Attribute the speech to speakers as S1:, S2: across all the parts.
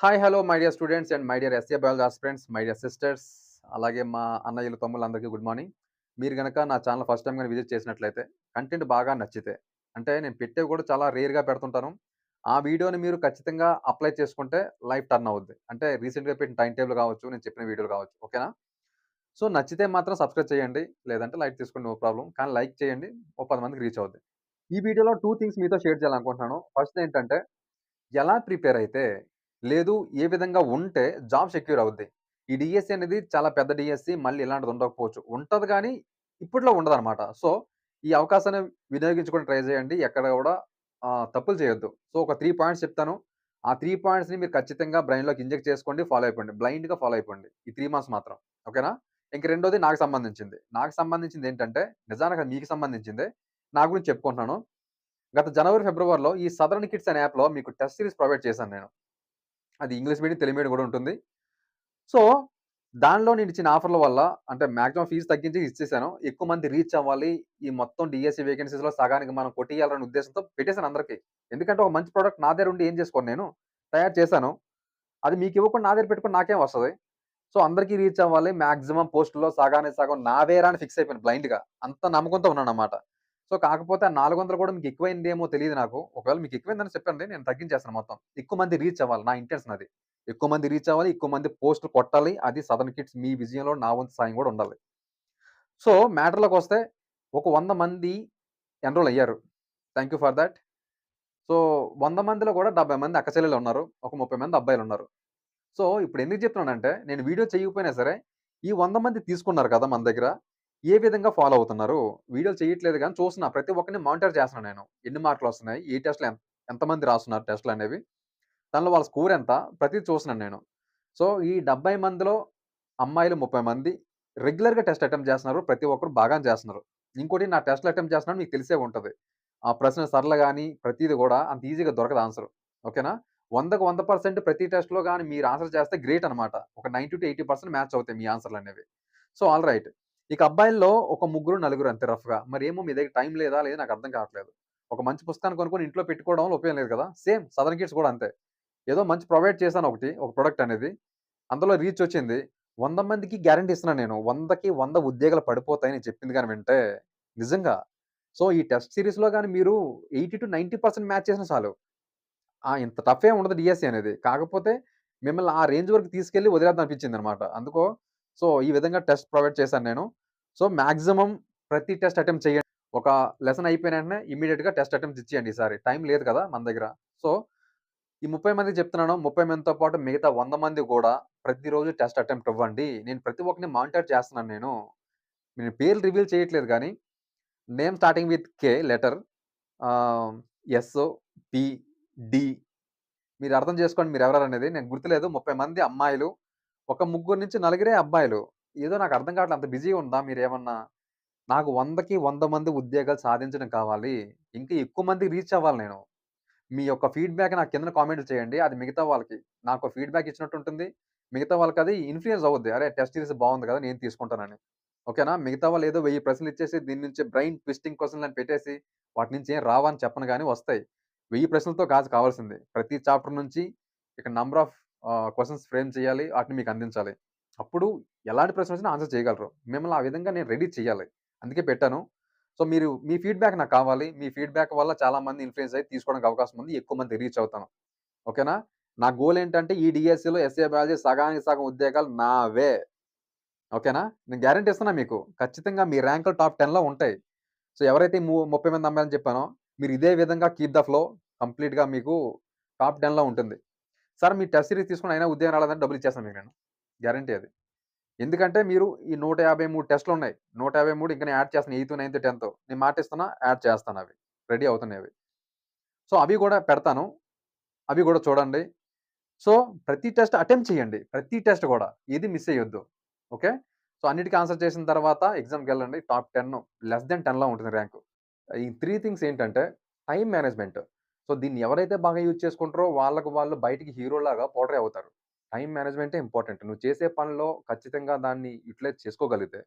S1: Hi! Hello! My dear students and my dear SA biology aspirants, my dear sisters, అలాగే మా అన్నయ్యలు, తమ్ముళ్ళందరికీ good morning. మీరు గనక నా ఛానల్ ఫస్ట్ టైమ్ గాని విజిట్ చేసినట్లయితే, కంటెంట్ బాగా నచ్చితే, అంటే నేను పెట్టేవి కూడా చాలా రేర్‌గా పెడుతుంటాను. ఆ వీడియోని మీరు ఖచ్చితంగా అప్లై చేసుకుంటే లైఫ్ టర్న్ అవుద్ది. అంటే రీసెంట్‌గా పెట్టిన టైమ్ టేబుల్ కావచ్చు, నేను చెప్పిన వీడియోలు కావచ్చు. ఓకేనా? సో, నచ్చితే మాత్రం సబ్స్క్రైబ్ చేయండి. లేదంటే లైట్ తీసుకోండి, నో ప్రాబ్లమ్. కానీ లైక్ చేయండి. ఓ 10 మందికి రీచ్ అవుద్ది. ఈ వీడియోలో 2 థింగ్స్ మీతో షేర్ చేయాలనుకుంటున్నాను. ఫస్ట్ ఏంటంటే ఎలా ప్రిపేర్ అయితే, లేదు ఏ విధంగా ఉంటే జాబ్ సెక్యూర్ అవుద్ది. ఈ డీఎస్సీ అనేది చాలా పెద్ద డీఎస్సీ. మళ్ళీ ఇలాంటిది ఉండకపోవచ్చు. ఉంటది గానీ, ఇప్పట్లో ఉండదనమాట. సో, ఈ అవకాశాన్ని వినియోగించుకొని ట్రై చేయండి. ఎక్కడ గూడా తప్పులు చేయొద్దు. సో, ఒక 3 పాయింట్స్ చెప్తాను. ఆ 3 పాయింట్స్‌ని మీరు ఖచ్చితంగా బ్రెయిన్‌లోకి ఇంజెక్ట్ చేసుకోండి. ఫాలో అయిపోండి. బ్లైండ్‌గా ఫాలో అయిపోండి. ఈ 3 మంత్స్ మాత్రం. ఓకేనా? ఇంక రెండోది నాకు సంబంధించింది. నాకు సంబంధించిందేంటంటే, నిజానికి అది మీకు సంబంధించిందే. నా గురించి చెప్పుకుంటున్నాను. గత జనవరి, ఫిబ్రవరిలో ఈ సదరన్ కిడ్స్ అనే యాప్‌లో మీకు టెస్ట్ సీరీస్ ప్రొవైడ్ చేశాను నేను. అది ఇంగ్లీష్ మీడియం, తెలుగు మీడియం గూడా ఉంటుంది. సో, దానిలో నేనిచ్చిన ఆఫర్‌ల వల్ల అంటే మాక్సిమం ఫీస్ తగ్గించి ఇచ్చేసాను. ఎక్కువ మంది రీచ్ అవ్వాలి. ఈ మొత్తం డీఎస్సీ వేకెన్సీస్‌లో సగానికి మనం కొట్టేయాలనే ఉద్దేశంతో పెట్టేసాను అందరికి. ఎందుకంటే ఒక మంచి ప్రొడక్ట్ నా దగ్గర ఉండి ఏం చేసుకోను నేను. తయారు చేశాను. అది మీకివ్వకుండా నా దగ్గర పెట్టుకొని నాకేం వస్తది? సో, అందరికి రీచ్ అవ్వాలి. మాక్సిమం పోస్ట్‌లో సగానికి సగం నావేరా అని ఫిక్స్ అయిపోయాను బ్లైండ్‌గా. అంత నమ్మకంతో ఉన్నానన్నమాట. సో, కాకపోతే ఆ 400 కూడా మీకు ఎక్కువైందేమో తెలీదు నాకు. ఒకవేళ మీకు ఎక్కువైందని చెప్పండి. నేను తగ్గించేస్తాను మొత్తం. ఎక్కువ మంది రీచ్ అవ్వాలి. నా ఇంటెన్షన్ అది. ఎక్కువ మంది రీచ్ అవ్వాలి. ఎక్కువ మంది పోస్ట్‌లు కొట్టాలి. అది సదర్న్ కిడ్స్ మీ విజయంలో నా వంతు సాయం కూడా ఉండాలి. సో, మ్యాటర్‌లోకొస్తే ఒక 100 మంది ఎన్రోల్ అయ్యారు. Thank you for that. So, 100 మందిలో కూడా 70 మంది అక్క చెల్లెలున్నారు. ఒక 30 మంది అబ్బాయిలున్నారు. సో, ఇప్పుడెందుకు చెప్తున్నానంటే, నేను వీడియో చేయకపోయినా సరే, ఈ 100 మంది తీసుకున్నారు కదా మన దగ్గర, ఏ విధంగా ఫాలో అవుతున్నారు? వీడియోలు చేయట్లేదు గానీ చూస్తున్నా. ప్రతి ఒక్కరిని మానిటర్ చేస్తున్నాను నేను. ఎన్ని మార్కులొస్తున్నాయి? ఏ టెస్ట్‌లు ఎంతమంది రాస్తున్నారు టెస్ట్‌లనేవి? దానిలో వాళ్ళ స్కోర్ ఎంత? ప్రతీది చూస్తున్నాను నేను. సో, ఈ 70 మందిలో అమ్మాయిలు 30 మంది రెగ్యులర్‌గా టెస్ట్ అటెంప్ట్ చేస్తున్నారు. ప్రతి ఒక్కరు బాగానే చేస్తున్నారు. ఇంకోటి నా టెస్ట్‌లు అటెంప్ట్ చేస్తున్నాను మీకు తెలిసే ఉంటది. ఆ ప్రశ్న సరళ గాని, ప్రతీది గూడా అంత ఈజీగా దొరకదు ఆన్సరు. ఓకేనా? 100కి 100% ప్రతి టెస్ట్‌లో గాని మీరు ఆన్సర్ చేస్తే గ్రేట్ అనమాట. ఒక 90-80% మ్యాచ్ అవుతాయి మీ ఆన్సర్‌లనేవి. So, all right. ఇక అబ్బాయిల్లో ఒక ముగ్గురు, నలుగురు అంతే రఫ్‌గా. మరేమో మీ దగ్గర టైం లేదా? లేదా నాకు అర్థం కావట్లేదు. ఒక మంచి పుస్తకాన్ని కొనుక్కొని ఇంట్లో పెట్టుకోవడం వల్ల ఉపయోగం లేదు కదా! సేమ్ సదరన్ కిడ్స్ కూడా అంతే. ఏదో మంచి ప్రొవైడ్ చేశాను ఒకటి. ఒక ప్రొడక్ట్ అనేది. అందులో రీచ్ వచ్చింది. 100 మందికి గ్యారంటీ ఇస్తున్నాను నేను. 100కి 100 ఉద్యోగాలు పడిపోతాయి నేను చెప్పింది గాని వింటే. నిజంగా. సో, ఈ టెస్ట్ సీరీస్‌లో గాని మీరు 80-90% మ్యాచ్ చేసినా చాలు. ఇంత టఫ్ ఏం ఉండదు డీఎస్సీ అనేది. కాకపోతే మిమ్మల్ని ఆ రేంజ్ వరకు తీసుకెళ్ళి వదిలేద్దాం అనిపించిందనమాట. సో, ఈ విధంగా టెస్ట్ ప్రొవైడ్ చేశాను నేను. సో, మాక్సిమం ప్రతి టెస్ట్ అటెంప్ట్ చేయండి. ఒక లెసన్ అయిపోయిన వెంటనే ఇమ్మీడియేట్‌గా టెస్ట్ అటెంప్ట్స్ ఇచ్చేయండి ఈసారి. టైం లేదు కదా మన దగ్గర. సో, ఈ 30 మందికి చెప్తున్నాను. 30 మందితో పాటు మిగతా 100 మంది గూడా ప్రతిరోజు టెస్ట్ అటెంప్ట్ ఇవ్వండి. నేను ప్రతి ఒక్కరిని మానిటర్ చేస్తున్నాను నేను. నేను పేర్లు రివీల్ చేయట్లేదు గానీ, name starting with K letter ఆహ్, ఎస్, పి, డి మీరు అర్థం చేసుకోండి మీరెవరనేది. నేను గుర్తులేదు. 30 మంది అమ్మాయిలు. ఒక ముగ్గురు నుంచి నలుగురే అబ్బాయిలు. ఏదో నాకు అర్థం కావట్లే అంత బిజీగా ఉందా మీరేమన్నా? నాకు 100కి 100 మంది ఉద్యోగాలు సాధించడం కావాలి. ఇంకా ఎక్కువ మందికి రీచ్ అవ్వాలి నేను. మీ యొక్క ఫీడ్‌బ్యాక్ నాకు కిందన కామెంట్లు చేయండి. అది మిగతా వాళ్ళకి నాకు ఫీడ్‌బ్యాక్ ఇచ్చినట్టు ఉంటుంది. మిగతా వాళ్ళకది ఇన్‌ఫ్లూయెన్స్ అవుద్ది. అరే! టెస్ట్ సీరీస్ బావుంది కదా! నేను తీసుకుంటానని. ఓకేనా? మిగతా వాళ్ళు ఏదో 1000 ప్రశ్నలు ఇచ్చేసి దీని నుంచి బ్రెయిన్ ట్విస్టింగ్ క్వెషన్‌లని పెట్టేసి వాటి నుంచి ఏం రావని చెప్పను గాని వస్తాయి. 1000 ప్రశ్నలతో కాదు కావాల్సింది. ప్రతి చాప్టర్ నుంచి ఇక్కడ నంబర్ ఆఫ్ క్వెషన్స్ ఫ్రేమ్ చేయాలి. ఆటిని మీకు అందించాలి. అప్పుడు ఎలాంటి ప్రశ్నొచ్చినా ఆన్సర్ చేయగలరు. మిమ్మల్ని ఆ విధంగా నేను రెడీ చేయాలి. అందుకే పెట్టాను. సో, మీరు మీ ఫీడ్‌బ్యాక్ నాకు కావాలి. మీ ఫీడ్‌బ్యాక్ వల్ల చాలా మంది ఇన్‌ఫ్లూయెన్స్ అయ్యి తీసుకోవడానికి అవకాశం ఉంది. ఎక్కువ మందికి రీచ్ అవుతాను. ఓకేనా? నా గోల్ ఏంటంటే ఈ డీఎస్సీలో ఎస్ఏ బయాలజీ సగానికి సగం ఉద్యోగాలు నావే. ఓకేనా? నేను గ్యారంటీ ఇస్తున్నా మీకు. ఖచ్చితంగా మీ ర్యాంకులు టాప్ 10లో ఉంటాయి. సో, ఎవరైతే 30 మంది అమ్మాయిలని చెప్పానో, మీరు ఇదే విధంగా కీప్ ద ఫ్లో కంప్లీట్‌గా మీకు టాప్ 10లో ఉంటుంది. సార్ మీరు టెస్ట్ సీరీస్ తీసుకొని అయినా ఉద్యోగం రాలేదంటే డబ్బులిచ్చేస్తాను మీకు నేను. గ్యారంటీ అది. ఎందుకంటే మీరు ఈ 153 టెస్ట్‌లున్నాయి. 153 ఇంక నేను యాడ్ చేస్తాను. 8, 9, 10 నేను మాటిస్తున్నా యాడ్ చేస్తానవి. రెడీ అవుతున్నాయవి. సో, అవి గూడా పెడతాను. అవి గూడా చూడండి. సో, ప్రతి టెస్ట్ అటెంప్ట్ చేయండి. ప్రతి టెస్ట్ గూడా. ఏది మిస్ అయ్యొద్దు. ఓకే. సో, అన్నిటికి ఆన్సర్ చేసిన తర్వాత ఎగ్జామ్‌కెళ్ళండి. టాప్ 10 లెస్ థాన్ 10లో ఉంటుంది ర్యాంకు. ఈ 3 థింగ్స్ ఏంటంటే టైమ్ మేనేజ్‌మెంట్. సో, దీన్ని ఎవరైతే బాగా యూజ్ చేసుకుంటారో వాళ్ళకి వాళ్ళు బయటికి హీరోలాగా పోర్ట్రే అవుతారు. టైమ్ మేనేజ్‌మెంటే ఇంపార్టెంట్. నువ్వు చేసే పనిలో ఖచ్చితంగా దాన్ని యుటిలైజ్ చేసుకోగలిగితే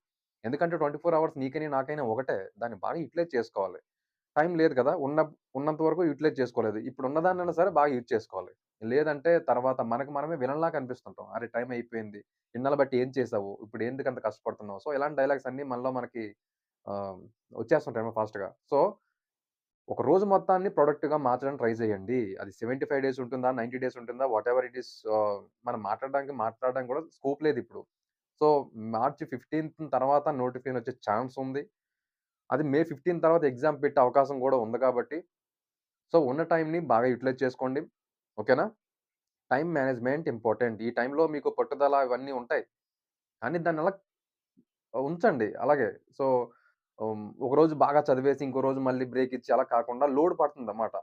S1: ఎందుకంటే 24 అవర్స్ నీకని నాకైనా ఒకటే. దాన్ని బాగా యుటిలైజ్ చేసుకోవాలి. టైం లేదు కదా! ఉన్నంత వరకు యుటిలైజ్ చేసుకోలేదు. ఇప్పుడు ఉన్నదాన్నైనా సరే బాగా యూజ్ చేసుకోవాలి. లేదంటే తర్వాత మనకు మనమే విలన్‌లా కనిపిస్తుంటాం. అరే! టైం అయిపోయింది. ఇన్నాళ్ళు బట్టి ఏం చేసావు? ఇప్పుడు ఎందుకంత కష్టపడుతున్నావు? సో, ఇలాంటి డైలాగ్స్ అన్నీ మనలో మనకి ఆహ్, వచ్చేస్తుంటాయన్నమాట ఫాస్ట్‌గా. సో, ఒక రోజు మొత్తాన్ని ప్రొడక్టివ్‌గా మార్చడానికి ట్రై చేయండి. అది 75 డేస్ ఉంటుందా? 90 డేస్ ఉంటుందా? వాటెవర్ ఇట్ ఈస్ మనం మాట్లాడడానికి కూడా స్కోప్ లేదిప్పుడు. సో, మార్చి 15 తర్వాత నోటిఫికేషన్ వచ్చే ఛాన్స్ ఉంది. అది మే 15 తర్వాత ఎగ్జామ్ పెట్టే అవకాశం గూడా ఉంది కాబట్టి, సో, ఉన్న టైంని బాగా యుటిలైజ్ చేసుకోండి. ఓకేనా? Time management important. ఈ టైంలో మీకు పట్టుదల ఇవన్నీ ఉంటాయి. కానీ దాన్నలా ఉంచండి అలాగే. సో, ఒకరోజు బాగా చదివేసి, ఇంకో రోజు మళ్ళీ బ్రేక్ ఇచ్చి అలా కాకుండా లోడ్ పడుతుందన్నమాట.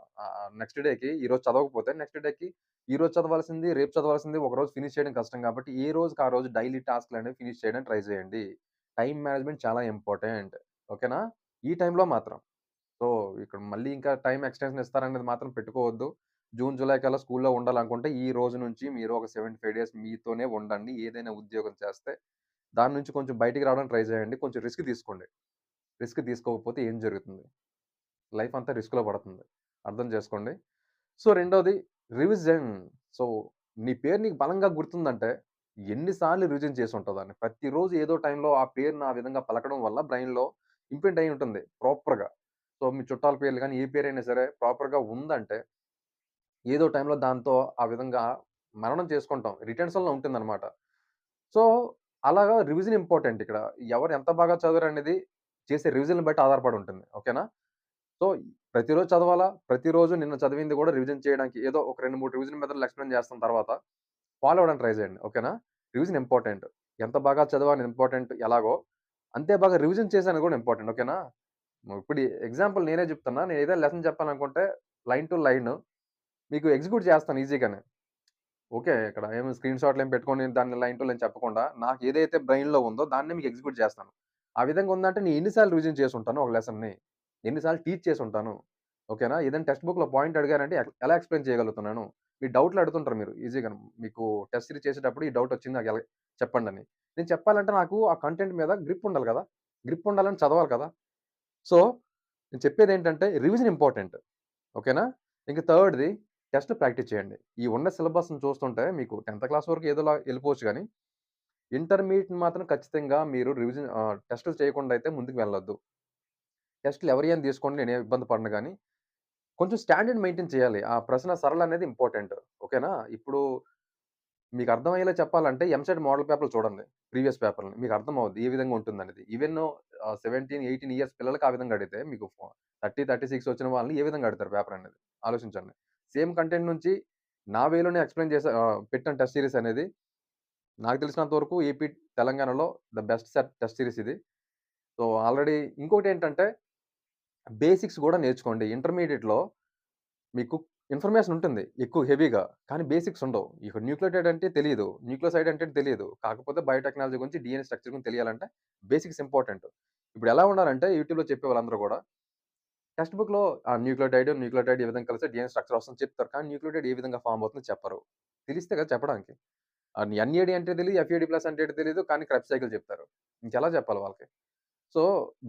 S1: నెక్స్ట్ డేకి ఈరోజు చదవకపోతే నెక్స్ట్ డేకి ఈరోజు చదవాల్సింది, రేపు చదవాల్సింది ఒకరోజు ఫినిష్ చేయడం కష్టం కాబట్టి, ఏ రోజుకి ఆ రోజు డైలీ టాస్క్‌లనేవి ఫినిష్ చేయడానికి ట్రై చేయండి. టైమ్ మేనేజ్‌మెంట్ చాలా ఇంపార్టెంట్. ఓకేనా? ఈ టైంలో మాత్రం. సో, ఇక్కడ మళ్ళీ ఇంకా టైమ్ ఎక్స్‌టెన్షన్ ఇస్తారనేది మాత్రం పెట్టుకోవద్దు. జూన్, జులై కల్లా స్కూల్‌లో ఉండాలనుకుంటే ఈ రోజు నుంచి మీరు ఒక 75 డేస్ మీతోనే ఉండండి. ఏదైనా ఉద్యోగం చేస్తే దాని నుంచి కొంచెం బయటికి రావడానికి ట్రై చేయండి. కొంచెం రిస్క్ తీసుకోండి. రిస్క్ తీసుకోకపోతే ఏం జరుగుతుంది? లైఫ్ అంతా రిస్క్‌లో పడుతుంది. అర్థం చేసుకోండి. సో, రెండోది రివిజన్. సో, నీ పేరు నీకు బలంగా గుర్తుందంటే ఎన్ని సార్లు రివిజన్ చేసుంటావు దాన్ని. ప్రతిరోజు ఏదో టైంలో ఆ పేరుని ఆ విధంగా పలకడం వల్ల బ్రైన్‌లో ఇంప్రింట్ అయ్యి ఉంటుంది ప్రాపర్‌గా. సో, మీ చుట్టాల పేర్లు గాని, ఏ పేరైనా సరే ప్రాపర్‌గా ఉందంటే, ఏదో టైంలో దాంతో ఆ విధంగా మననం చేసుకుంటాం. రిటెన్షన్‌లో ఉంటుందనమాట. సో, అలాగా రివిజన్ ఇంపార్టెంట్ ఇక్కడ. ఎవరు ఎంత బాగా చదివారనేది చేసే రివిజన్‌ని బట్టి ఆధారపడి ఉంటుంది. ఓకేనా? సో, ప్రతిరోజు చదవాలా? ప్రతిరోజు నిన్న చదివింది గూడా రివిజన్ చేయడానికి ఏదో ఒక 2, 3 రివిజన్ మెథడ్‌లు ఎక్స్‌ప్లెయిన్ చేస్తాం తర్వాత ఫాలో అవ్వడానికి ట్రై చేయండి. ఓకేనా? Revision important. ఎంత బాగా చదివాను ఇంపార్టెంట్ ఎలాగో, అంతే బాగా రివిజన్ చేశాను గూడా ఇంపార్టెంట్. ఓకేనా? ఇప్పుడు ఎగ్జాంపుల్ నేనే చెప్తున్నా. నేను ఏదైనా లెసన్ చెప్పాలనుకుంటే లైన్ టు లైన్ మీకు ఎగ్జిక్యూట్ చేస్తాను ఈజీగానే. ఓకే. ఇక్కడ ఏమి స్క్రీన్ షాట్‌లు ఏమి పెట్టుకొని దాన్ని లైన్ టు లైన్ చెప్పకుండా, నాకు ఏదైతే బ్రెయిన్‌లో ఉందో దాన్నే మీకు ఎగ్జిక్యూట్ చేస్తాను. ఆ విధంగా ఉందంటే నేను ఎన్ని సార్లు రివిజన్ చేసుంటాను ఒక లెసన్‌ని. ఎన్ని సార్లు టీచ్ చేసుంటాను. ఓకేనా? ఏదైనా టెక్స్ట్ బుక్‌లో పాయింట్ అడిగారంటే ఎలా ఎక్స్‌ప్లెయిన్ చేయగలుగుతున్నాను. మీరు డౌట్‌లు అడుగుతుంటారు మీరు ఈజీగాను. మీకు టెస్ట్ సిరీస్ చేసేటప్పుడు ఈ డౌట్ వచ్చింది నాకు చెప్పండని. నేను చెప్పాలంటే నాకు ఆ కంటెంట్ మీద గ్రిప్ ఉండాలి కదా! గ్రిప్ ఉండాలంటే చదవాలి కదా! సో, నేను చెప్పేదేంటంటే రివిజన్ ఇంపార్టెంట్. ఓకేనా? ఇంక థర్డ్‌ది టెస్ట్ ప్రాక్టీస్ చేయండి. ఈ ఉన్న సిలబస్‌ని చూస్తుంటే మీకు 10థ్ క్లాస్ వరకు ఏదోలా ఎళ్ళిపోవచ్చు గానీ, ఇంటర్మీడియేట్‌ని మాత్రం ఖచ్చితంగా మీరు టెస్టులు చేయకుండా అయితే ముందుకు వెళ్ళొద్దు. టెస్టులు ఎవరియి అని తీసుకోండి నేనేం ఇబ్బంది పడను గానీ, కొంచెం స్టాండర్డ్ మెయింటైన్ చేయాలి. ఆ ప్రశ్న సరళి అనేది ఇంపార్టెంట్. ఓకేనా? ఇప్పుడు మీకు అర్థమయ్యేలా చెప్పాలంటే ఎంసెట్ మోడల్ పేపర్‌లు చూడండి. ప్రీవియస్ పేపర్‌లని. మీకు అర్థమవుద్ది ఏ విధంగా ఉంటుందనేది. ఈవెన్ 17, 18 ఇయర్స్ పిల్లలకి ఆ విధంగా అడిగితే మీకు 30, 36 వచ్చిన వాళ్ళని ఏ విధంగా అడుగుతారు పేపర్ అనేది. ఆలోచించండి. సేమ్ కంటెంట్ నుంచి నా వేలోనే ఎక్స్‌ప్లెయిన్ పెట్టిన టెస్ట్ సీరీస్ అనేది నాకు తెలిసినంత వరకు ఏపీ, తెలంగాణలో ద బెస్ట్ టెస్ట్ సీరీస్ ఇది. సో, ఆల్రెడీ ఇంకోటేంటంటే బేసిక్స్ గూడా నేర్చుకోండి. ఇంటర్మీడియేట్‌లో మీకు ఇన్ఫర్మేషన్ ఉంటుంది. ఎక్కువ హెవీగా. కానీ బేసిక్స్ ఉండవు. ఇక్కడ న్యూక్లియోటైడ్ అంటే తెలీదు. న్యూక్లియోసైడ్ అంటే తెలీదు. కాకపోతే బయోటెక్నాలజీ గురించి డీఎన్ఏ స్ట్రక్చర్ గురించి తెలియాలంటే బేసిక్స్ ఇంపార్టెంట్. ఇప్పుడు ఎలా ఉన్నారంటే యూట్యూబ్‌లో చెప్పేవాళ్ళందరూ గూడా టెక్స్ట్ బుక్‌లో న్యూక్లియోటైడ్ ఈ విధంగా కలిస్తే డీఎన్ఏ స్ట్రక్చర్ వస్తుందని చెప్తారు. కానీ న్యూక్లియోటైడ్ ఏ విధంగా ఫార్మ్ అవుతుందో చెప్పరు. తెలిస్తే కదా చెప్పడానికి. ఎన్ఏడీ అంటే తెలీదు. ఎఫ్ఏడీ ప్లస్ అంటే ఏంటో తెలీదు. కానీ క్రెబ్స్ సైకిల్ చెప్తారు. ఇంకెలా చెప్పాలి వాళ్ళకి? సో,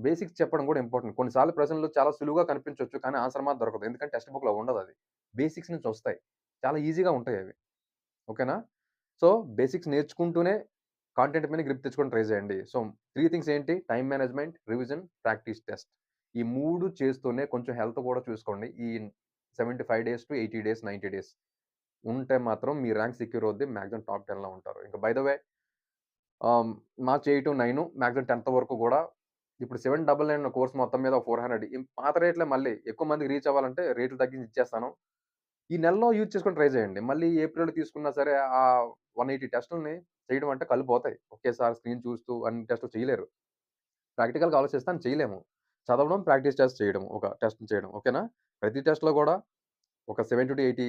S1: బేసిక్స్ చెప్పడం కూడా ఇంపార్టెంట్. కొన్ని సార్లు ప్రశ్నలు చాలా సులువుగా కనిపించొచ్చు. కానీ ఆన్సర్ మాత్రం దొరకదు. ఎందుకంటే టెక్స్ట్ బుక్‌లో ఉండదది. బేసిక్స్ నుంచి వస్తాయి. చాలా ఈజీగా ఉంటాయవి. ఓకేనా? సో, బేసిక్స్ నేర్చుకుంటూనే కాంటెంట్ మీద గ్రిప్ తెచ్చుకొని ట్రై చేయండి. సో, 3 థింగ్స్ ఏంటి? Time management, revision, practice test. ఈ 3 చేస్తూనే కొంచెం హెల్త్ కూడా చూసుకోండి. ఈ 75 డేస్ టు 80 డేస్, 90 డేస్ ఉంటే మాత్రం మీ ర్యాంక్ సెక్యూర్ అవుద్ది. మాక్సిమం టాప్ 10లో ఉంటారు. ఇంక by the way March 8, 9 maximum 10థ్ వరకు గూడా ఇప్పుడు 799 కోర్స్ మొత్తం మీద 400 పాత రేట్లే మళ్ళీ ఎక్కువ మందికి రీచ్ అవ్వాలంటే రేట్లు తగ్గించి ఇచ్చేస్తాను. ఈ నెలలో యూజ్ చేసుకొని ట్రై చేయండి. మళ్ళీ ఏప్రిల్‌లో తీసుకున్నా సరే 180 టెస్టుల్ని చేయడం అంటే కళ్ళు పోతాయి. ఒకేసారి స్క్రీన్ చూస్తూ అన్ని టెస్టులు చేయలేరు. ప్రాక్టికల్‌గా ఆలోచిస్తే అని చేయలేము. చదవడం, ప్రాక్టీస్ టెస్ట్ చేయడం. ఒక టెస్ట్ చేయడం. ఓకేనా? ప్రతి టెస్ట్‌లో గూడా ఒక 70-80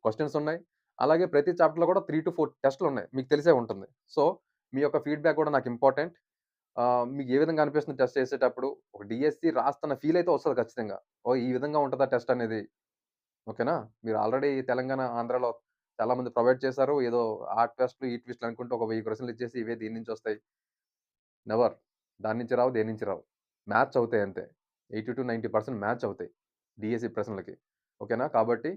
S1: క్వెషన్స్ ఉన్నాయి. అలాగే ప్రతి చాప్టర్‌లో కూడా 3-4 టెస్ట్‌లున్నాయి. మీకు తెలిసే ఉంటుంది. సో, మీ యొక్క ఫీడ్‌బ్యాక్ కూడా నాకు ఇంపార్టెంట్. మీకు ఏ విధంగా అనిపిస్తుంది టెస్ట్ చేసేటప్పుడు? ఒక డీఎస్సీ రాస్తున్న ఫీల్ అయితే వస్తది ఖచ్చితంగా. ఓహ్! ఈ విధంగా ఉంటదా టెస్ట్ అనేది. ఓకేనా? మీరు ఆల్రెడీ తెలంగాణ, ఆంధ్రాలో చాలా మంది ప్రొవైడ్ చేశారు. ఏదో ఆ టెస్ట్‌లు, ఈ ట్విస్ట్‌లు అనుకుంటూ ఒక 1000 క్వెషన్‌లు ఇచ్చేసి ఇవే దీని నుంచి వస్తాయి. నెవర్. దాని నుంచి రావు, దేని నుంచి రావు. మ్యాచ్ అవుతాయి అంతే. 80-90% మ్యాచ్ అవుతాయి. డీఎస్సీ ప్రశ్నలకి. ఓకేనా? కాబట్టి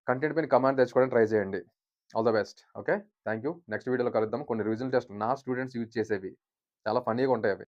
S1: కంటెంట్ పైన కమాండ్ తెచ్చుకోవడానికి ట్రై చేయండి. All the best. Okay. Thank you. Next వీడియోలో కలుద్దాం. కొన్ని రివిజన్ టెస్ట్ నా స్టూడెంట్స్ యూజ్ చేసేవి. చాలా ఫన్నీగా ఉంటాయవి.